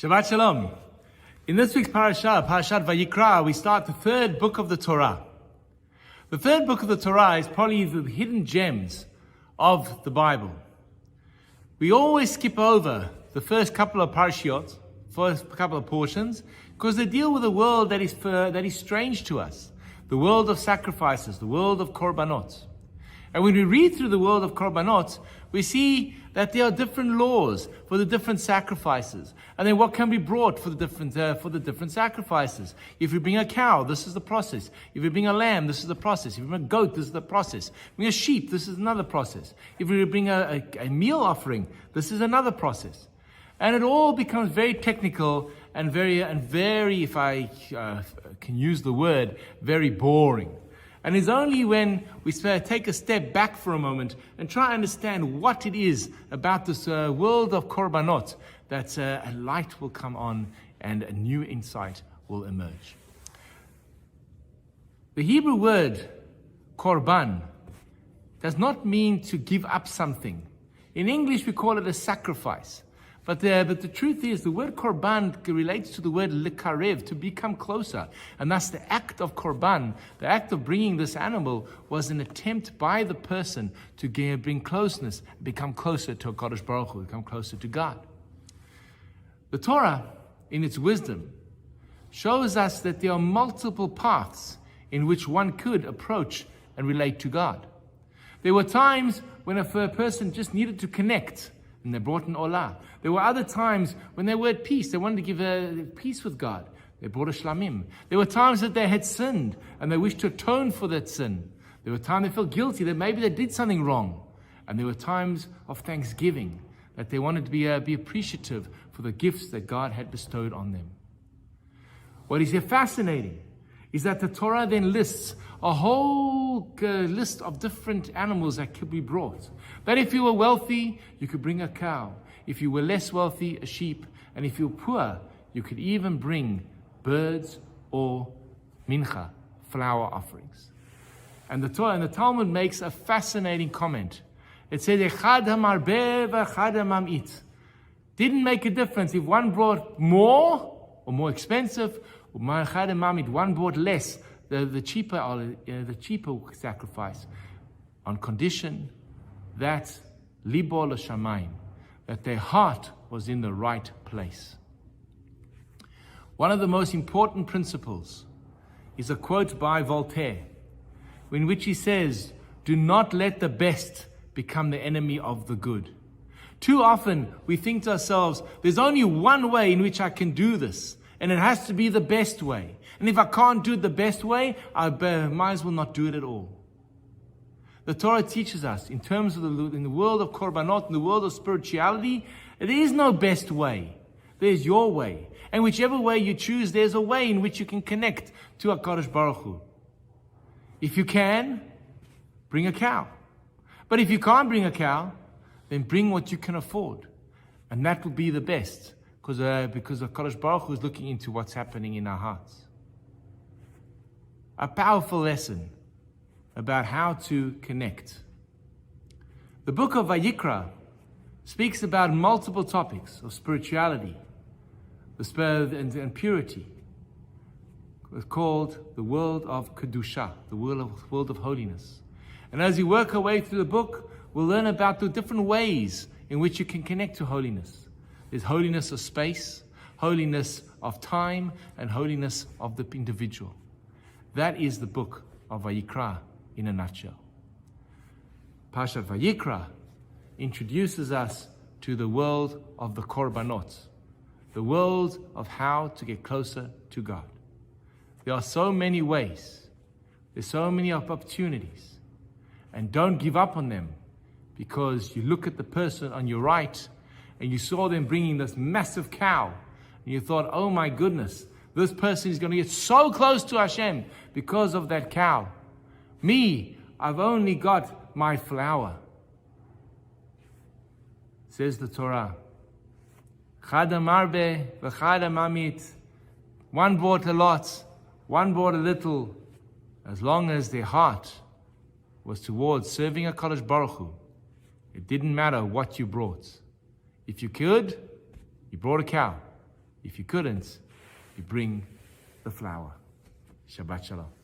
Shabbat Shalom. In this week's parsha, Parshat Vayikra, we start the third book of the Torah. The third book of the Torah is probably the hidden gems of the Bible. We always skip over the first couple of parshiot, first couple of portions, because they deal with a world that is strange to us. The world of sacrifices, the world of Korbanot. And when we read through the world of Korbanot, we see that there are different laws for the different sacrifices, and then what can be brought for the different sacrifices. If you bring a cow, this is the process. If you bring a lamb, this is the process. If you bring a goat, this is the process. If you bring a sheep, this is another process. If you bring a meal offering, this is another process. And it all becomes very technical and very, if I can use the word, very boring. And it's only when we take a step back for a moment and try to understand what it is about this world of Korbanot that a light will come on and a new insight will emerge. The Hebrew word Korban does not mean to give up something. In English we call it a sacrifice. But the truth is, the word Korban relates to the word likarev, to become closer. And thus the act of Korban, the act of bringing this animal, was an attempt by the person to bring closeness, become closer to HaKadosh Baruch Hu, become closer to God. The Torah, in its wisdom, shows us that there are multiple paths in which one could approach and relate to God. There were times when a person just needed to connect, and they brought an olah. There were other times when they were at peace. They wanted to give peace with God. They brought a shlamim. There were times that they had sinned and they wished to atone for that sin. There were times they felt guilty that maybe they did something wrong. And there were times of thanksgiving that they wanted to be appreciative for the gifts that God had bestowed on them. What is here fascinating is that the Torah then lists a whole list of different animals that could be brought. That if you were wealthy, you could bring a cow. If you were less wealthy, a sheep. And if you were poor, you could even bring birds or mincha, flower offerings. And the Torah and the Talmud makes a fascinating comment. It says, Echad hamarbeh v'echad hamamit. Didn't make a difference if one brought more or more expensive, or echad hamamit, one brought less, the cheaper sacrifice, on condition that libo l'shamayim, that their heart was in the right place. One of the most important principles is a quote by Voltaire, in which he says, "Do not let the best become the enemy of the good." Too often we think to ourselves, there's only one way in which I can do this, and it has to be the best way. And if I can't do it the best way, I might as well not do it at all. The Torah teaches us, in terms of in the world of Korbanot, in the world of spirituality, there is no best way. There's your way. And whichever way you choose, there's a way in which you can connect to HaKadosh Baruch Hu. If you can, bring a cow. But if you can't bring a cow, then bring what you can afford. And that will be the best, because HaKadosh Baruch Hu is looking into what's happening in our hearts. A powerful lesson about how to connect. The book of Vayikra speaks about multiple topics of spirituality and purity. It's called the world of Kedusha, the world of holiness. And as we work our way through the book, we'll learn about the different ways in which you can connect to holiness. There's holiness of space, holiness of time, and holiness of the individual. That is the book of Vayikra in a nutshell. Parshat Vayikra introduces us to the world of the Korbanot, the world of how to get closer to God. There are so many ways, there's so many opportunities, and don't give up on them, because you look at the person on your right and you saw them bringing this massive cow, and you thought, oh my goodness, this person is going to get so close to Hashem because of that cow. Me, I've only got my flour. Says the Torah, Chad hamarbe v'chad hamamit. One brought a lot, one brought a little. As long as their heart was towards serving HaKadosh Baruch Hu, it didn't matter what you brought. If you could, you brought a cow. If you couldn't, you bring the flour. Shabbat Shalom.